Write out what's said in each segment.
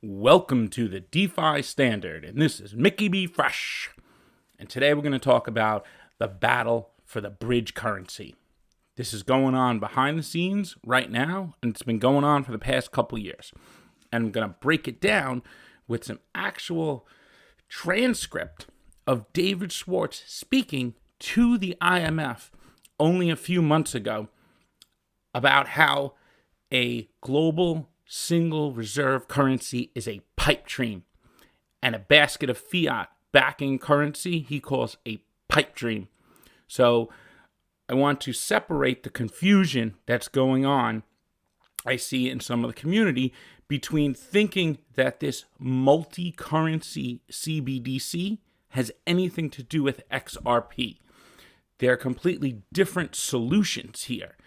Welcome to the DeFi Standard, and this is Mickey B. Fresh. And today we're going to talk about the battle for the bridge currency. This is going on behind the scenes right now, and it's been going on for the past couple years. And I'm going to break it down with some actual transcript of David Schwartz speaking to the IMF only a few months ago about how a global single reserve currency is a pipe dream, and a basket of fiat backing currency he calls a pipe dream. So I want to separate the confusion that's going on, I see in some of the community, between thinking that this multi-currency CBDC has anything to do with XRP. They're completely different solutions here.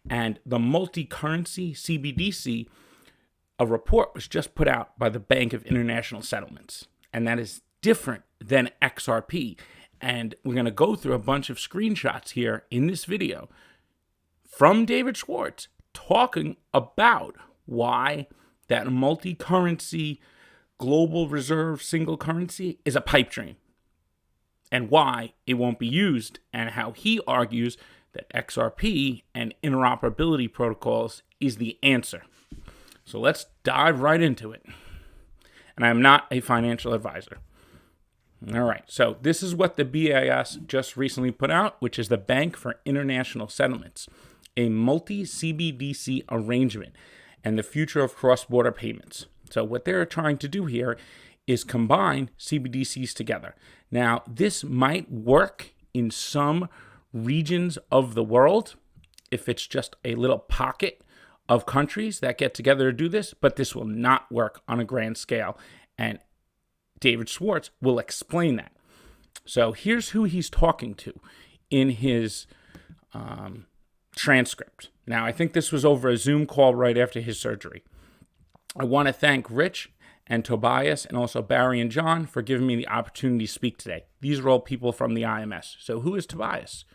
And the multi-currency CBDC, a report was just put out by the Bank of International Settlements, and that is different than XRP. And we're going to go through a bunch of screenshots here in this video from David Schwartz talking about why that multi-currency global reserve single currency is a pipe dream and why it won't be used, and how he argues that XRP and interoperability protocols is the answer. So let's dive right into it. And I'm not a financial advisor. All right, so this is what the BIS just recently put out, which is the Bank for International Settlements, a multi-CBDC arrangement and the future of cross-border payments. So what they're trying to do here is combine CBDCs together. Now, this might work in some regions of the world if it's just a little pocket of countries that get together to do this, but this will not work on a grand scale, and David Schwartz will explain that. So here's who he's talking to in his transcript. Now, I think this was over a Zoom call right after his surgery. I want to thank Rich and Tobias and also Barry and John for giving me the opportunity to speak today. These are all people from the IMS. So who is Tobias?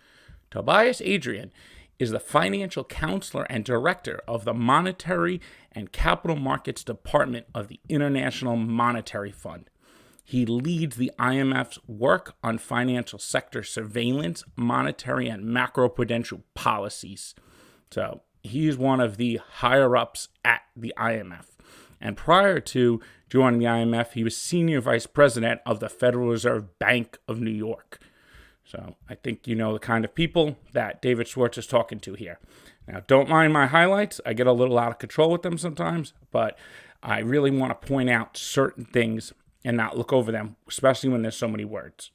Tobias Adrian is the financial counselor and director of the Monetary and Capital Markets Department of the International Monetary Fund. He leads the IMF's work on financial sector surveillance, monetary, and macroprudential policies. So he's one of the higher-ups at the IMF. And prior to joining the IMF, he was senior vice president of the Federal Reserve Bank of New York. So I think you know the kind of people that David Schwartz is talking to here. Now, don't mind my highlights. I get a little out of control with them sometimes, but I really want to point out certain things and not look over them, especially when there's so many words.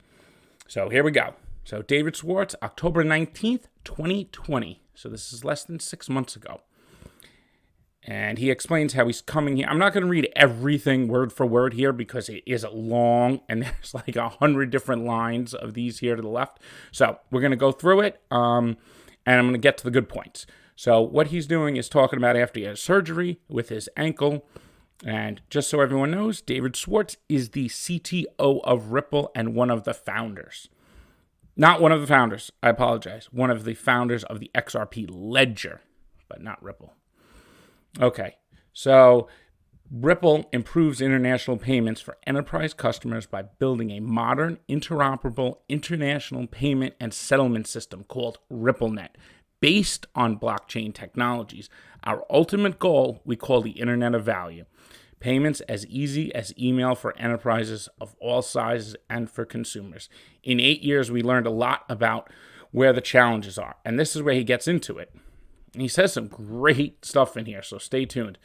So here we go. So David Schwartz, October 19th, 2020. So this is less than 6 months ago. And he explains how he's coming here. I'm not going to read everything word for word here because it is long and there's like 100 different lines of these here to the left. So we're going to go through it and I'm going to get to the good points. So what he's doing is talking about after he had surgery with his ankle. And just so everyone knows, David Schwartz is the CTO of Ripple and one of the founders. Not one of the founders, I apologize. One of the founders of the XRP Ledger, but not Ripple. Okay, so Ripple improves international payments for enterprise customers by building a modern, interoperable international payment and settlement system called RippleNet, based on blockchain technologies. Our ultimate goal we call the Internet of Value. Payments as easy as email for enterprises of all sizes and for consumers. In 8 years, we learned a lot about where the challenges are, and this is where he gets into it. And he says some great stuff in here, so stay tuned.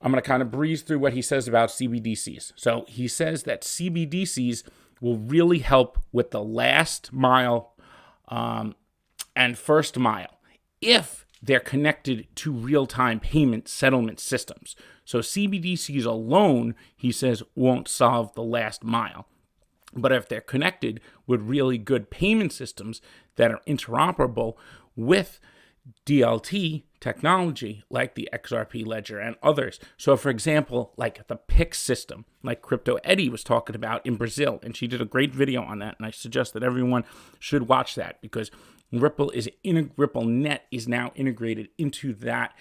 I'm going to kind of breeze through what he says about CBDCs. So he says that CBDCs will really help with the last mile and first mile if they're connected to real-time payment settlement systems. So CBDCs alone, he says, won't solve the last mile. But if they're connected with really good payment systems that are interoperable with DLT technology like the XRP Ledger and others. So for example, like the PIX system, like Crypto Eddie was talking about in Brazil, and she did a great video on that, and I suggest that everyone should watch that because RippleNet is now integrated into that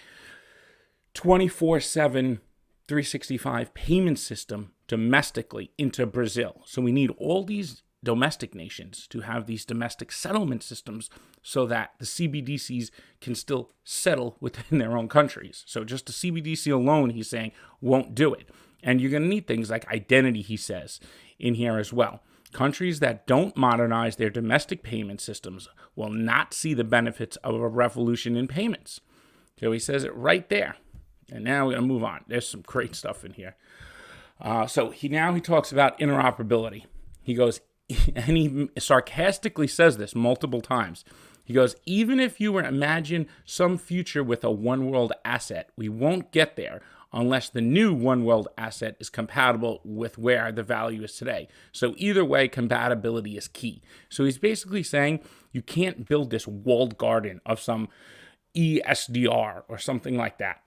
24/7 365 payment system domestically into Brazil. So we need all these domestic nations to have these domestic settlement systems so that the CBDCs can still settle within their own countries. So just the CBDC alone, he's saying, won't do it. And you're going to need things like identity, he says, in here as well. Countries that don't modernize their domestic payment systems will not see the benefits of a revolution in payments. So he says it right there. And now we're going to move on. There's some great stuff in here. So he talks about interoperability. He goes, and he sarcastically says this multiple times. He goes, even if you were to imagine some future with a one world asset, we won't get there unless the new one world asset is compatible with where the value is today. So either way, compatibility is key. So he's basically saying you can't build this walled garden of some ESDR or something like that.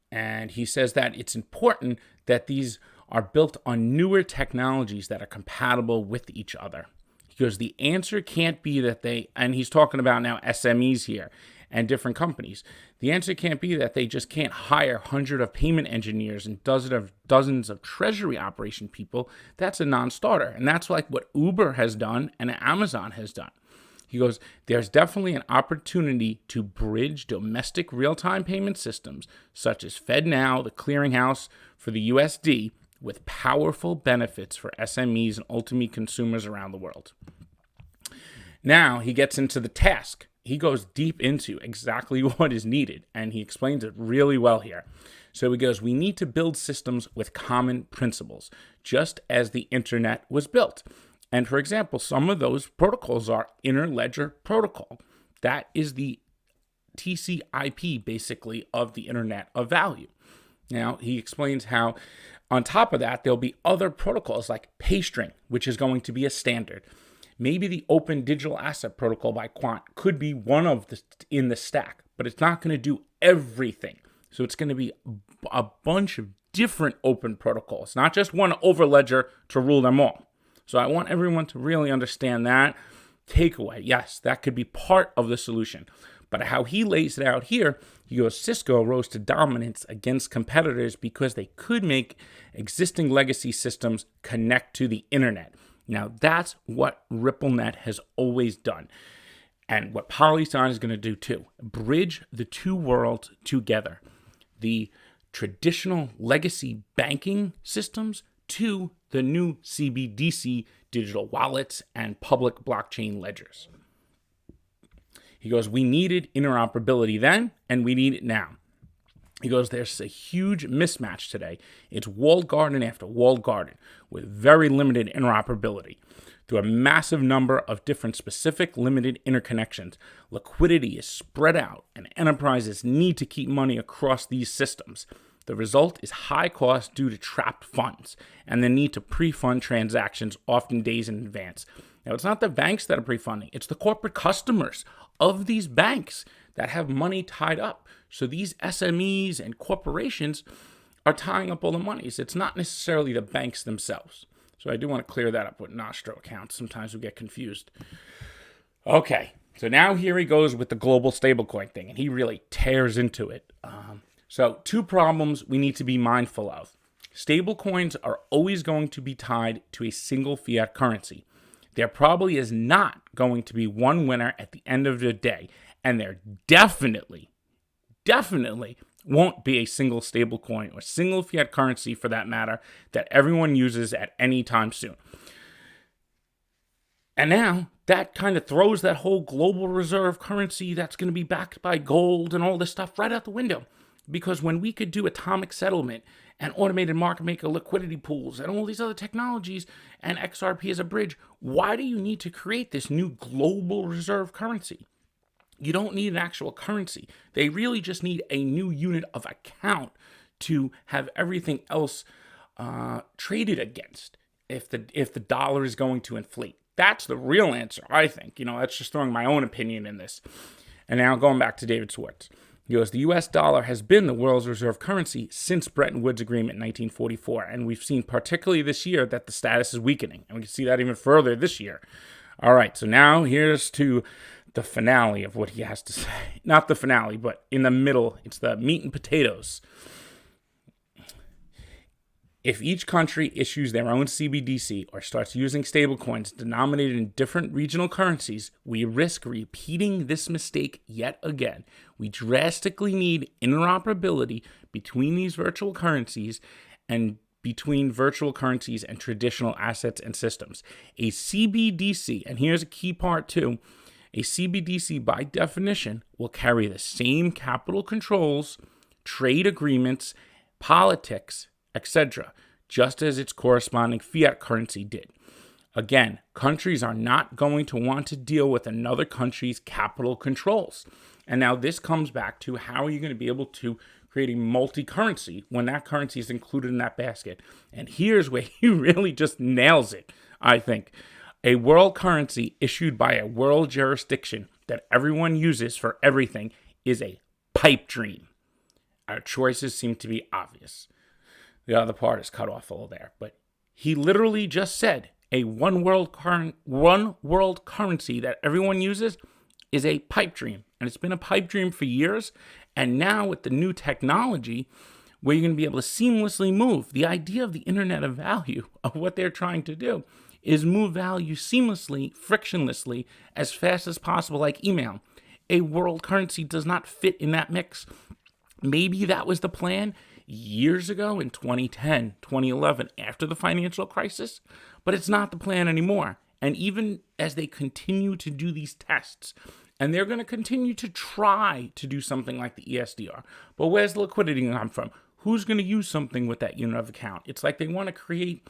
And he says that it's important that these are built on newer technologies that are compatible with each other. He goes, the answer can't be that and he's talking about now SMEs here and different companies. The answer can't be that they just can't hire hundreds of payment engineers and dozens of treasury operation people. That's a non-starter. And that's like what Uber has done and Amazon has done. He goes, there's definitely an opportunity to bridge domestic real-time payment systems, such as FedNow, the clearinghouse for the USD, with powerful benefits for SMEs and ultimate consumers around the world. Now he gets into the task. He goes deep into exactly what is needed, and he explains it really well here. So he goes, we need to build systems with common principles, just as the internet was built. And for example, some of those protocols are Interledger Protocol. That is the TCP basically of the Internet of Value. Now, he explains how on top of that, there'll be other protocols like PayString, which is going to be a standard. Maybe the Open Digital Asset Protocol by Quant could be one of the in the stack, but it's not going to do everything. So it's going to be a bunch of different open protocols, not just one overledger to rule them all. So I want everyone to really understand that takeaway. Yes, that could be part of the solution. But how he lays it out here, he goes, Cisco rose to dominance against competitors because they could make existing legacy systems connect to the internet. Now, that's what RippleNet has always done. And what Polysign is going to do too. Bridge the two worlds together. The traditional legacy banking systems to the new CBDC digital wallets and public blockchain ledgers. He goes, we needed interoperability then, and we need it now. He goes, there's a huge mismatch today. It's walled garden after walled garden with very limited interoperability. Through a massive number of different specific limited interconnections, liquidity is spread out, and enterprises need to keep money across these systems. The result is high cost due to trapped funds and the need to pre-fund transactions often days in advance. Now, it's not the banks that are pre-funding. It's the corporate customers of these banks that have money tied up. So these SMEs and corporations are tying up all the monies. It's not necessarily the banks themselves. So I do want to clear that up with Nostro accounts. Sometimes we get confused. Okay, so now here he goes with the global stablecoin thing, and he really tears into it. So two problems we need to be mindful of. Stablecoins are always going to be tied to a single fiat currency. There probably is not going to be one winner at the end of the day. And there definitely won't be a single stablecoin or single fiat currency for that matter that everyone uses at any time soon. And now that kind of throws that whole global reserve currency that's going to be backed by gold and all this stuff right out the window. Because when we could do atomic settlement and automated market maker liquidity pools and all these other technologies and XRP as a bridge, why do you need to create this new global reserve currency? You don't need an actual currency. They really just need a new unit of account to have everything else traded against if the dollar is going to inflate. That's the real answer, I think. That's just throwing my own opinion in this. And now going back to David Schwartz. He goes, the U.S. dollar has been the world's reserve currency since Bretton Woods Agreement in 1944, and we've seen particularly this year that the status is weakening, and we can see that even further this year. All right, so now here's to the finale of what he has to say. Not the finale, but in the middle, it's the meat and potatoes. If each country issues their own CBDC or starts using stablecoins denominated in different regional currencies, we risk repeating this mistake yet again. We drastically need interoperability between these virtual currencies and between virtual currencies and traditional assets and systems. A CBDC, and here's a key part too, a CBDC by definition will carry the same capital controls, trade agreements, politics, etc., just as its corresponding fiat currency did. Again, countries are not going to want to deal with another country's capital controls. And now this comes back to how are you going to be able to create a multi-currency when that currency is included in that basket? And here's where he really just nails it, I think. A world currency issued by a world jurisdiction that everyone uses for everything is a pipe dream. Our choices seem to be obvious. The other part is cut off a little there, but he literally just said a one world currency that everyone uses is a pipe dream. And it's been a pipe dream for years. And now with the new technology, where you're going to be able to seamlessly move, the idea of the Internet of Value, of what they're trying to do, is move value seamlessly, frictionlessly, as fast as possible, like email. A world currency does not fit in that mix. Maybe that was the plan years ago in 2010, 2011, after the financial crisis, but it's not the plan anymore. And even as they continue to do these tests, and they're going to continue to try to do something like the ESDR, but where's the liquidity going to come from? Who's going to use something with that unit of account? It's like they want to create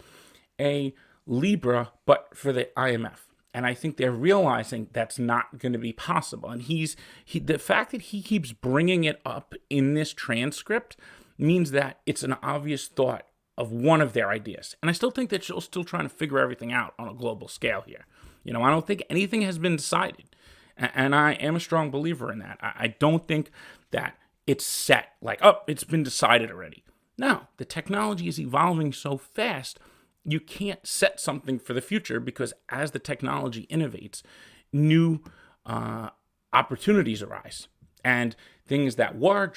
a Libra, but for the IMF. And I think they're realizing that's not going to be possible. And the fact that he keeps bringing it up in this transcript means that it's an obvious thought of one of their ideas. And I still think that she's still trying to figure everything out on a global scale here. I don't think anything has been decided. And I am a strong believer in that. I don't think that it's set, like, oh, it's been decided already. No, the technology is evolving so fast, you can't set something for the future because as the technology innovates, new opportunities arise. And things that were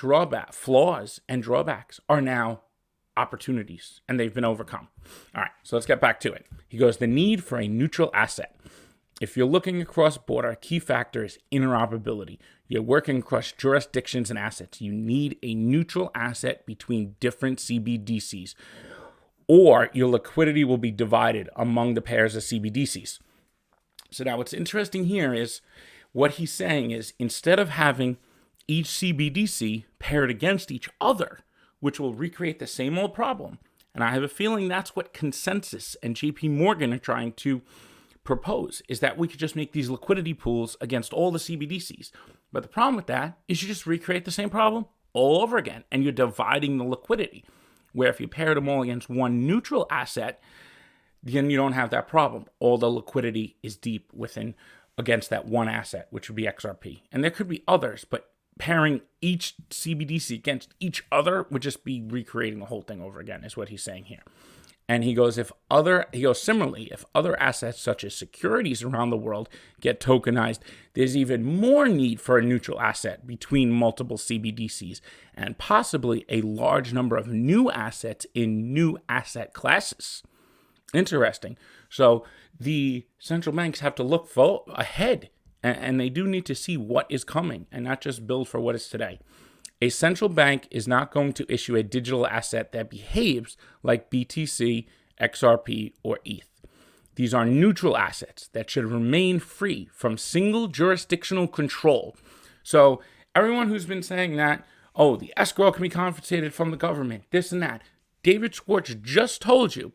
flaws and drawbacks are now opportunities, and they've been overcome. All right, so let's get back to it. He goes, the need for a neutral asset. If you're looking across border, a key factor is interoperability. You're working across jurisdictions and assets. You need a neutral asset between different CBDCs, or your liquidity will be divided among the pairs of CBDCs. So now what's interesting here is what he's saying is instead of having each CBDC paired against each other, which will recreate the same old problem, and I have a feeling that's what Consensus and JP Morgan are trying to propose, is that we could just make these liquidity pools against all the CBDCs. But the problem with that is you just recreate the same problem all over again, and you're dividing the liquidity, where if you paired them all against one neutral asset, then you don't have that problem. All the liquidity is deep against that one asset, which would be XRP. And there could be others, but pairing each CBDC against each other would just be recreating the whole thing over again, is what he's saying here. And he goes, similarly, if other assets such as securities around the world get tokenized, there's even more need for a neutral asset between multiple CBDCs and possibly a large number of new assets in new asset classes. Interesting. So the central banks have to look ahead, and they do need to see what is coming and not just build for what is today. A central bank is not going to issue a digital asset that behaves like BTC, XRP, or ETH. These are neutral assets that should remain free from single jurisdictional control. So everyone who's been saying that, oh, the escrow can be confiscated from the government, this and that, David Schwartz just told you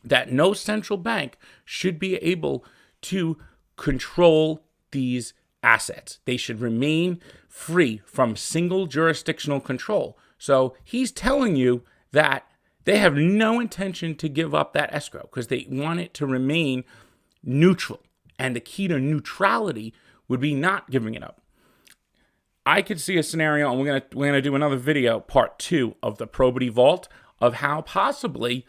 that no central bank should be able to control these assets. They should remain free from single jurisdictional control. So he's telling you that they have no intention to give up that escrow because they want it to remain neutral. And the key to neutrality would be not giving it up. I could see a scenario, and we're gonna do another video, part 2 of the Probity Vault, of how possibly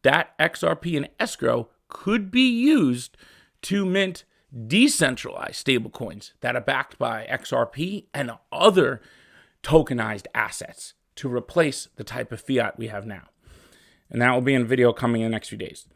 that XRP and escrow could be used to mint decentralized stablecoins that are backed by XRP and other tokenized assets to replace the type of fiat we have now. And that will be in a video coming in the next few days.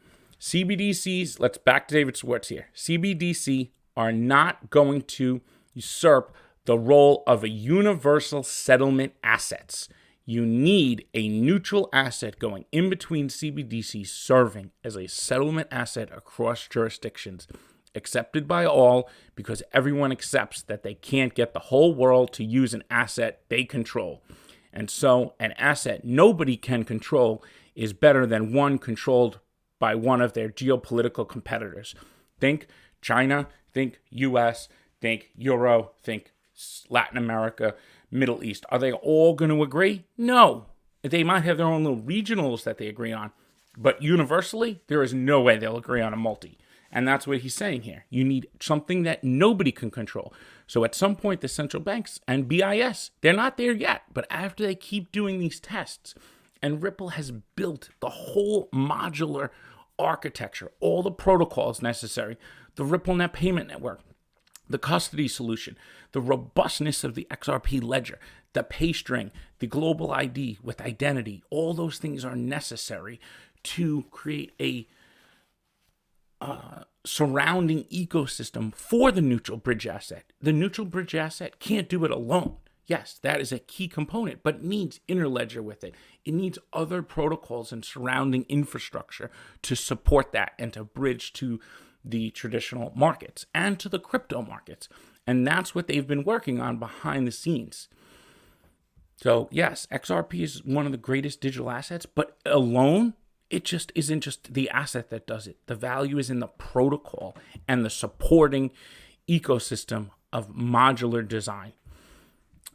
CBDCs, let's back to David Schwartz here. CBDC are not going to usurp the role of a universal settlement assets. You need a neutral asset going in between CBDCs serving as a settlement asset across jurisdictions, accepted by all because everyone accepts that they can't get the whole world to use an asset they control. And so an asset nobody can control is better than one controlled by one of their geopolitical competitors. Think China, think US, think Euro, think Latin America, Middle East. Are they all going to agree? No. They might have their own little regionals that they agree on, but universally, there is no way they'll agree on a multi. And that's what he's saying here. You need something that nobody can control. So at some point, the central banks and BIS, they're not there yet, but after they keep doing these tests, and Ripple has built the whole modular architecture, all the protocols necessary, the Ripple Net Payment Network, the custody solution, the robustness of the XRP Ledger, the pay string, the global ID with identity, all those things are necessary to create a surrounding ecosystem for the neutral bridge asset. The neutral bridge asset can't do it alone. Yes, that is a key component, but it needs interledger with it. It needs other protocols and surrounding infrastructure to support that and to bridge to the traditional markets and to the crypto markets. And that's what they've been working on behind the scenes. So yes, XRP is one of the greatest digital assets, but alone, it just isn't just the asset that does it. The value is in the protocol and the supporting ecosystem of modular design.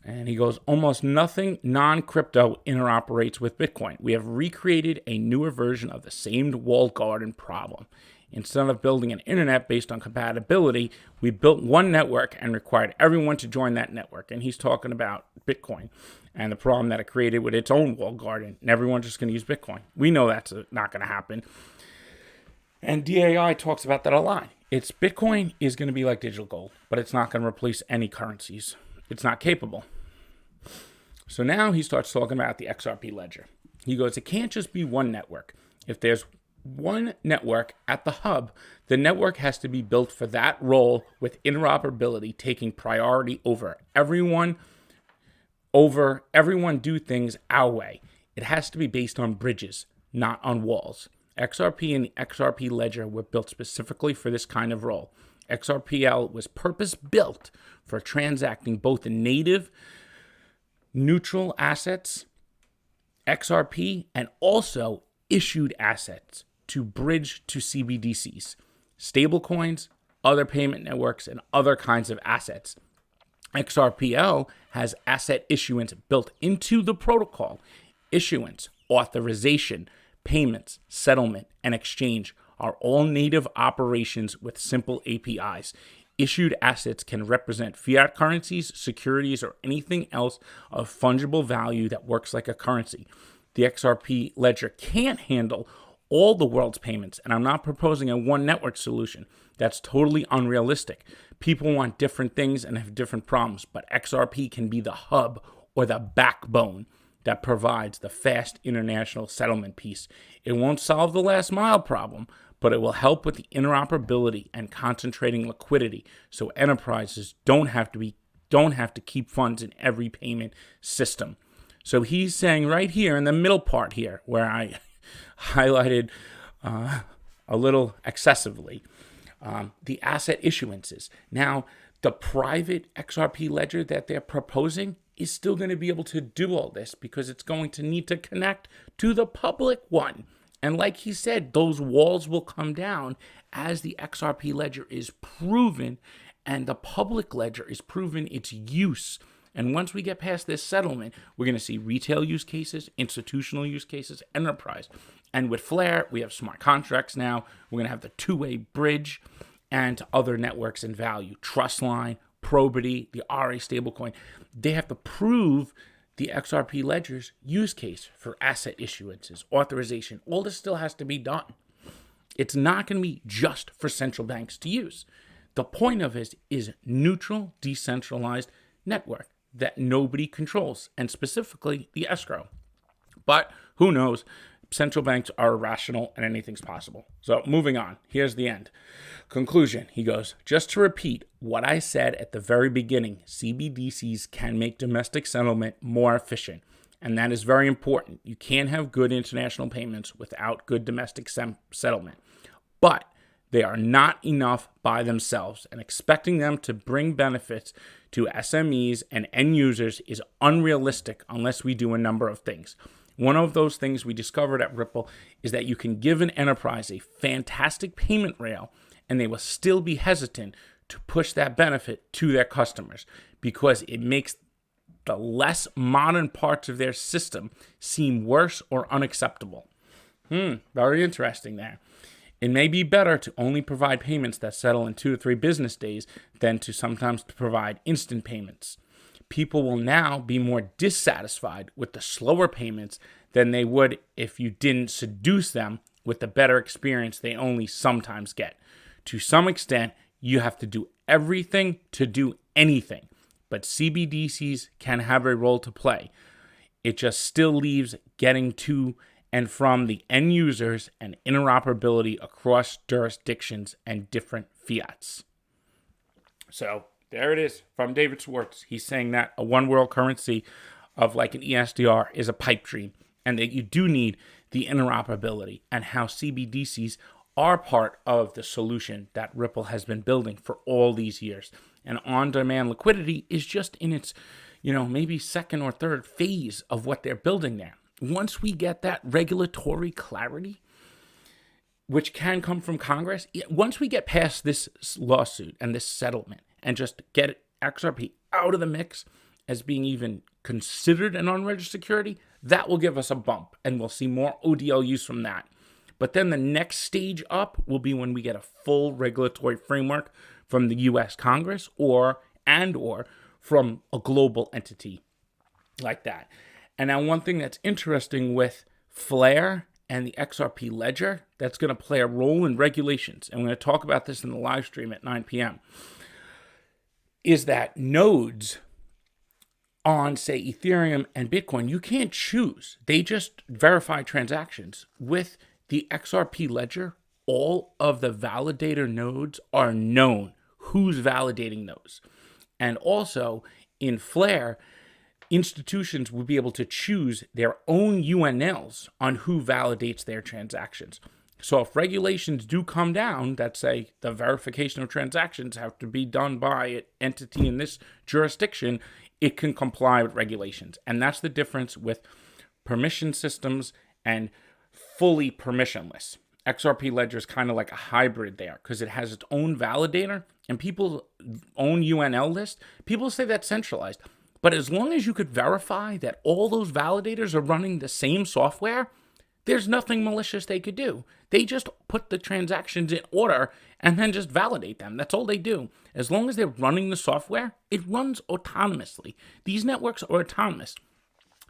And he goes, almost nothing non-crypto interoperates with Bitcoin. We have recreated a newer version of the same walled garden problem. Instead of building an internet based on compatibility, we built one network and required everyone to join that network. And he's talking about Bitcoin and the problem that it created with its own walled garden. And everyone's just going to use Bitcoin. We know that's not going to happen. And DAI talks about that a lot. It's Bitcoin is going to be like digital gold, but it's not going to replace any currencies. It's not capable. So now he starts talking about the XRP Ledger. He goes, it can't just be one network. If there's one network at the hub, the network has to be built for that role with interoperability taking priority over everyone do things our way. It has to be based on bridges, not on walls. XRP and the XRP Ledger were built specifically for this kind of role. XRPL was purpose-built for transacting both the native neutral assets, XRP, and also issued assets to bridge to CBDCs, stablecoins, other payment networks, and other kinds of assets. XRPL has asset issuance built into the protocol. Issuance, authorization, payments, settlement, and exchange are all native operations with simple APIs. Issued assets can represent fiat currencies, securities, or anything else of fungible value that works like a currency. The XRP Ledger can't handle all the world's payments, and I'm not proposing a one network solution. That's totally unrealistic. People want different things and have different problems, but XRP can be the hub or the backbone that provides the fast international settlement piece. It won't solve the last mile problem, but it will help with the interoperability and concentrating liquidity so enterprises don't have to keep funds in every payment system. So he's saying right here in the middle part here, where I highlighted a little excessively, the asset issuances. Now, the private XRP ledger that they're proposing is still going to be able to do all this because it's going to need to connect to the public one. And like he said, those walls will come down as the XRP ledger is proven and the public ledger is proven its use. And once we get past this settlement, we're going to see retail use cases, institutional use cases, enterprise. And with Flare, we have smart contracts now. We're going to have the two-way bridge and other networks and value. Trustline, Probity, the RA stablecoin. They have to prove the XRP ledger's use case for asset issuances, authorization. All this still has to be done. It's not going to be just for central banks to use. The point of it is neutral, decentralized network that nobody controls, and specifically the escrow. But who knows? central banks are irrational and anything's possible. So moving on, here's the end. Conclusion, he goes, just to repeat what I said at the very beginning, CBDCs can make domestic settlement more efficient. And that is very important. You can't have good international payments without good domestic settlement. But they are not enough by themselves, and expecting them to bring benefits to SMEs and end users is unrealistic unless we do a number of things. One of those things we discovered at Ripple is that you can give an enterprise a fantastic payment rail, and they will still be hesitant to push that benefit to their customers because it makes the less modern parts of their system seem worse or unacceptable. Very interesting there. It may be better to only provide payments that settle in 2 to 3 business days than to sometimes provide instant payments. People will now be more dissatisfied with the slower payments than they would if you didn't seduce them with the better experience they only sometimes get. To some extent, you have to do everything to do anything, but CBDCs can have a role to play. It just still leaves getting to and from the end users and interoperability across jurisdictions and different fiats. So there it is from David Schwartz. He's saying that a one world currency of like an ESDR is a pipe dream and that you do need the interoperability, and how CBDCs are part of the solution that Ripple has been building for all these years. And on-demand liquidity is just in its, maybe second or third phase of what they're building there. Once we get that regulatory clarity, which can come from Congress, once we get past this lawsuit and this settlement and just get XRP out of the mix as being even considered an unregistered security, that will give us a bump and we'll see more ODL use from that. But then the next stage up will be when we get a full regulatory framework from the U.S. Congress or from a global entity like that. And now one thing that's interesting with Flare and the XRP Ledger that's going to play a role in regulations, and we're going to talk about this in the live stream at 9 p.m., is that nodes on, say, Ethereum and Bitcoin, you can't choose. They just verify transactions. With the XRP Ledger, all of the validator nodes are known. Who's validating those? And also, in Flare, institutions will be able to choose their own UNLs on who validates their transactions. So if regulations do come down that say the verification of transactions have to be done by an entity in this jurisdiction, it can comply with regulations. And that's the difference with permission systems and fully permissionless. XRP Ledger is kind of like a hybrid there because it has its own validator and people's own UNL list. People say that's centralized. But as long as you could verify that all those validators are running the same software, there's nothing malicious they could do. They just put the transactions in order and then just validate them. That's all they do. As long as they're running the software, it runs autonomously. These networks are autonomous.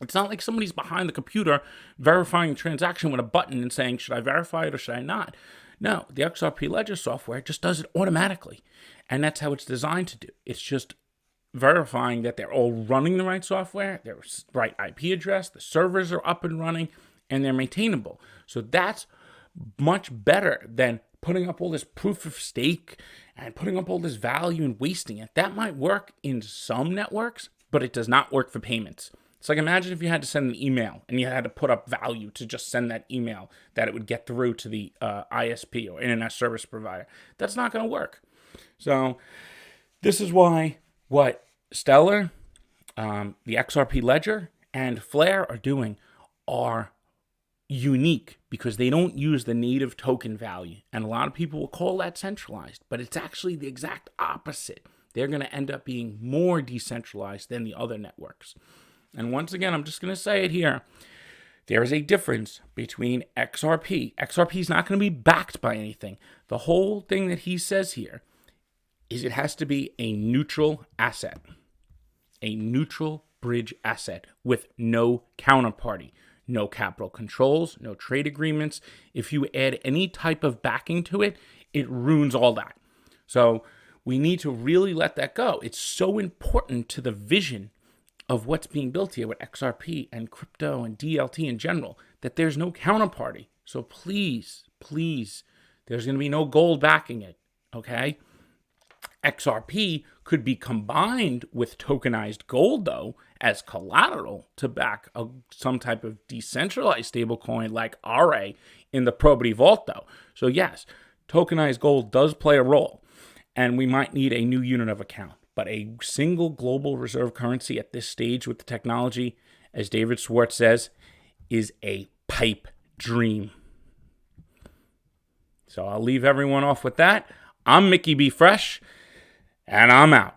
It's not like somebody's behind the computer verifying a transaction with a button and saying, should I verify it or should I not? No, the XRP Ledger software just does it automatically. And that's how it's designed to do. It's just verifying that they're all running the right software, their right IP address, the servers are up and running, and they're maintainable. So that's much better than putting up all this proof of stake and putting up all this value and wasting it. That might work in some networks, but it does not work for payments. It's like, imagine if you had to send an email and you had to put up value to just send that email that it would get through to the ISP or internet service provider. That's not going to work. So this is why what Stellar, the XRP Ledger, and Flare are doing are unique because they don't use the native token value. And a lot of people will call that centralized, but it's actually the exact opposite. They're going to end up being more decentralized than the other networks. And once again, I'm just going to say it here. There is a difference between XRP. XRP is not going to be backed by anything. The whole thing that he says here is it has to be a neutral asset, a neutral bridge asset with no counterparty, no capital controls, no trade agreements. If you add any type of backing to it, it ruins all that. So we need to really let that go. It's so important to the vision of what's being built here with XRP and crypto and DLT in general, that there's no counterparty. So please, there's going to be no gold backing it, okay? XRP could be combined with tokenized gold, though, as collateral to back some type of decentralized stablecoin like RA in the Probity Vault, though. So yes, tokenized gold does play a role, and we might need a new unit of account. But a single global reserve currency at this stage with the technology, as David Schwartz says, is a pipe dream. So I'll leave everyone off with that. I'm Mickey B. Fresh, and I'm out.